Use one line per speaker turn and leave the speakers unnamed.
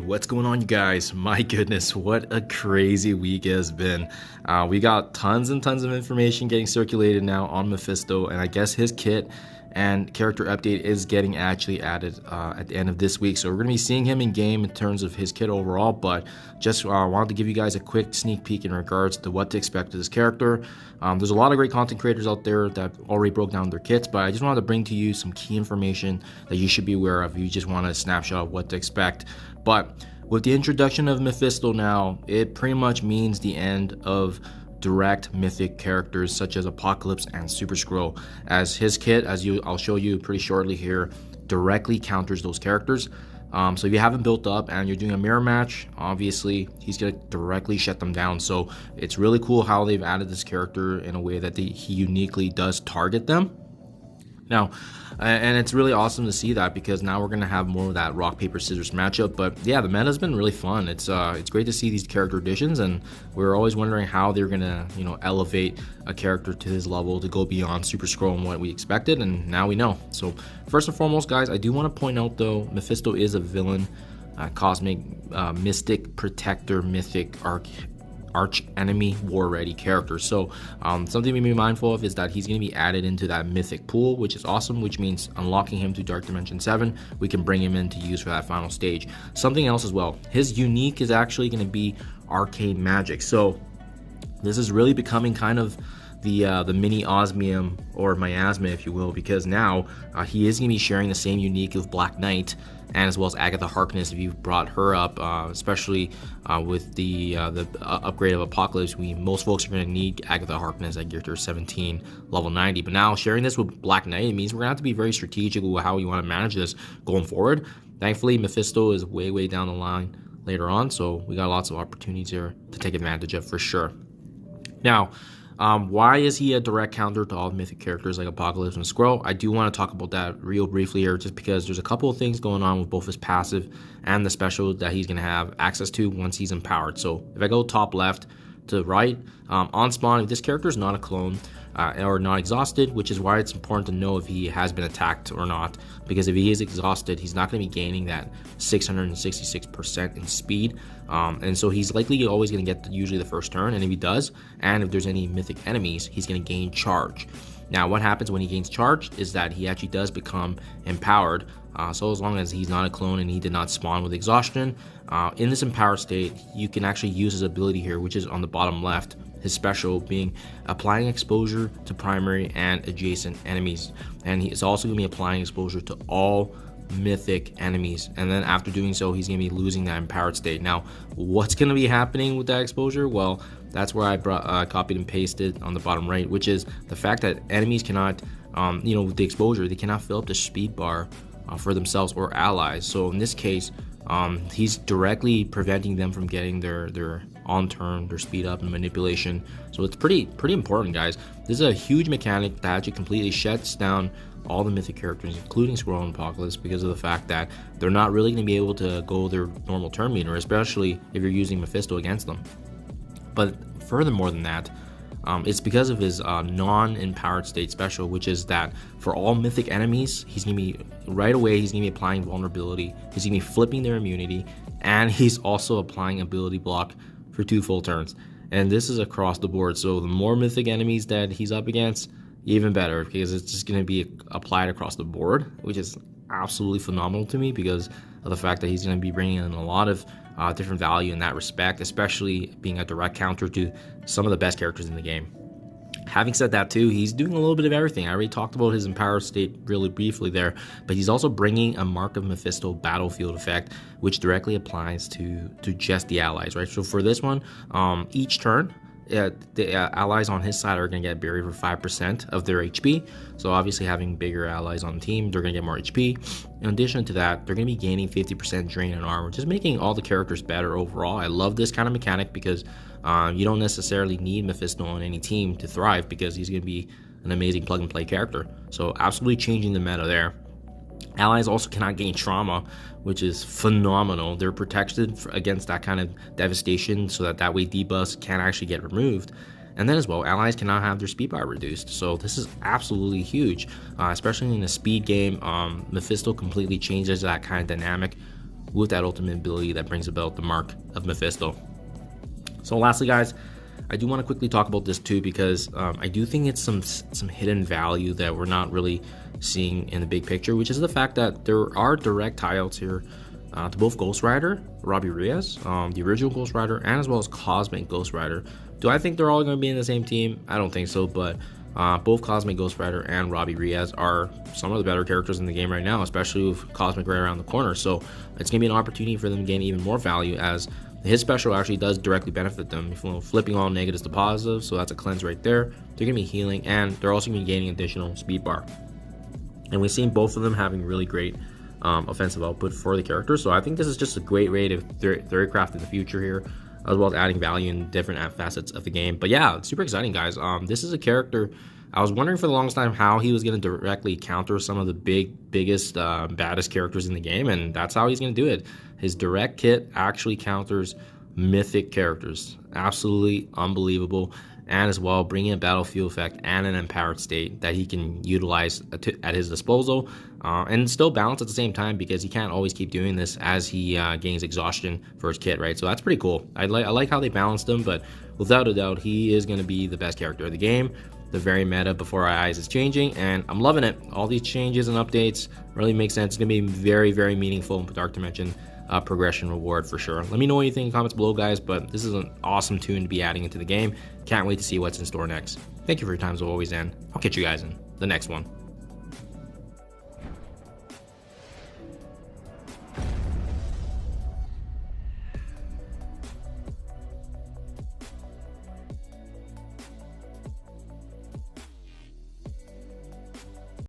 What's going on, you guys? My goodness, what a crazy week it has been. We got tons and tons of information getting circulated now on Mephisto, and I guess his kit and character update is getting actually added at the end of this week. So we're going to be seeing him in game in terms of his kit overall, but just wanted to give you guys a quick sneak peek in regards to what to expect of this character. There's a lot of great content creators out there that already broke down their kits, but I just wanted to bring to you some key information that you should be aware of if you just want a snapshot of what to expect. But with the introduction of Mephisto now, it pretty much means the end of direct mythic characters such as Apocalypse and Super Skrull, as his kit, I'll show you pretty shortly here, directly counters those characters. So if you haven't built up and you're doing a mirror match, obviously he's gonna directly shut them down. So it's really cool how they've added this character in a way that he uniquely does target them. Now, and it's really awesome to see that, because now we're gonna have more of that rock paper scissors matchup. But yeah, the meta's been really fun. It's great to see these character additions, and we're always wondering how they're gonna elevate a character to his level to go beyond Super Skrull and what we expected, and now we know. So first and foremost, guys, I do want to point out though, Mephisto is a villain, cosmic, mystic, protector, mythic, arch enemy, war ready character. So something to be mindful of is that he's going to be added into that mythic pool, which is awesome, which means unlocking him to Dark Dimension 7, we can bring him in to use for that final stage. Something else as well, his unique is actually going to be arcane magic. So this is really becoming kind of the mini osmium, or miasma if you will, because now he is going to be sharing the same unique of Black Knight, and as well as Agatha Harkness. If you've brought her up, especially with the upgrade of Apocalypse, most folks are going to need Agatha Harkness at Gear 17 level 90. But now sharing this with Black Knight, it means we're gonna have to be very strategic with how we want to manage this going forward. Thankfully, Mephisto is way down the line later on, so we got lots of opportunities here to take advantage of for sure. Now, why is he a direct counter to all mythic characters like Apocalypse and Skrull? I do want to talk about that real briefly here, just because there's a couple of things going on with both his passive and the special that he's going to have access to once he's empowered. So if I go top left to right, on spawn, if this character is not a clone or not exhausted, which is why it's important to know if he has been attacked or not, because if he is exhausted, he's not going to be gaining that 666% in speed, and so he's likely always going to get usually the first turn, and if he does, and if there's any mythic enemies, he's going to gain charge. Now what happens when he gains charge is that he actually does become empowered, so as long as he's not a clone and he did not spawn with exhaustion, in this empowered state, you can actually use his ability here, which is on the bottom left, his special being applying exposure to primary and adjacent enemies, and he is also going to be applying exposure to all mythic enemies, and then after doing so, he's going to be losing that empowered state. Now what's going to be happening with that exposure? Well, that's where I copied and pasted on the bottom right, which is the fact that enemies cannot with the exposure, they cannot fill up the speed bar for themselves or allies. So in this case, he's directly preventing them from getting their on turn, their speed up and manipulation. So it's pretty important, guys. This is a huge mechanic that actually completely shuts down all the mythic characters, including Skrull and Apocalypse, because of the fact that they're not really going to be able to go their normal turn meter, especially if you're using Mephisto against them. But furthermore than that, it's because of his non-empowered state special, which is that for all mythic enemies, he's gonna be right away, he's gonna be applying vulnerability, he's gonna be flipping their immunity, and he's also applying ability block for 2 full turns. And this is across the board, so the more mythic enemies that he's up against, even better, because it's just gonna be applied across the board, which is absolutely phenomenal to me because of the fact that he's gonna be bringing in a lot of different value in that respect, especially being a direct counter to some of the best characters in the game. Having said that too, he's doing a little bit of everything. I already talked about his empowered state really briefly there, but he's also bringing a Mark of Mephisto battlefield effect, which directly applies to just the allies, right? So for this one, each turn, the allies on his side are going to get buried for 5% of their HP. So obviously having bigger allies on the team, they're going to get more HP. In addition to that, they're going to be gaining 50% drain and armor, just making all the characters better overall. I love this kind of mechanic because you don't necessarily need Mephisto on any team to thrive, because he's going to be an amazing plug and play character. So absolutely changing the meta there. Allies also cannot gain trauma, which is phenomenal. They're protected against that kind of devastation, so that way debuffs can actually get removed. And then as well, allies cannot have their speed bar reduced. So this is absolutely huge, especially in a speed game. Mephisto completely changes that kind of dynamic with that ultimate ability that brings about the mark of Mephisto. So lastly, guys, I do want to quickly talk about this too, because I do think it's some hidden value that we're not really seeing in the big picture, which is the fact that there are direct tie-outs here to both Ghost Rider, Robbie Reyes, the original Ghost Rider, and as well as Cosmic Ghost Rider. Do I think they're all going to be in the same team? I don't think so, but both Cosmic Ghost Rider and Robbie Reyes are some of the better characters in the game right now, especially with Cosmic right around the corner. So it's going to be an opportunity for them to gain even more value, as his special actually does directly benefit them, flipping all negatives to positives. So that's a cleanse right there. They're going to be healing, and they're also going to be gaining additional speed bar. And we've seen both of them having really great offensive output for the character. So I think this is just a great way to theorycraft in the future here, as well as adding value in different facets of the game. But yeah, it's super exciting, guys. This is a character I was wondering for the longest time how he was going to directly counter some of the biggest, baddest characters in the game, and that's how he's going to do it. His direct kit actually counters mythic characters. Absolutely unbelievable. And as well, bringing a battlefield effect and an empowered state that he can utilize at his disposal, and still balance at the same time, because he can't always keep doing this as he gains exhaustion for his kit, right? So that's pretty cool. I like how they balanced him, but without a doubt, he is going to be the best character of the game. The very meta before our eyes is changing, and I'm loving it. All these changes and updates really make sense. It's going to be very, very meaningful in Dark Dimension progression reward for sure. Let me know what you think in the comments below, guys, but this is an awesome tune to be adding into the game. Can't wait to see what's in store next. Thank you for your time as always, and I'll catch you guys in the next one.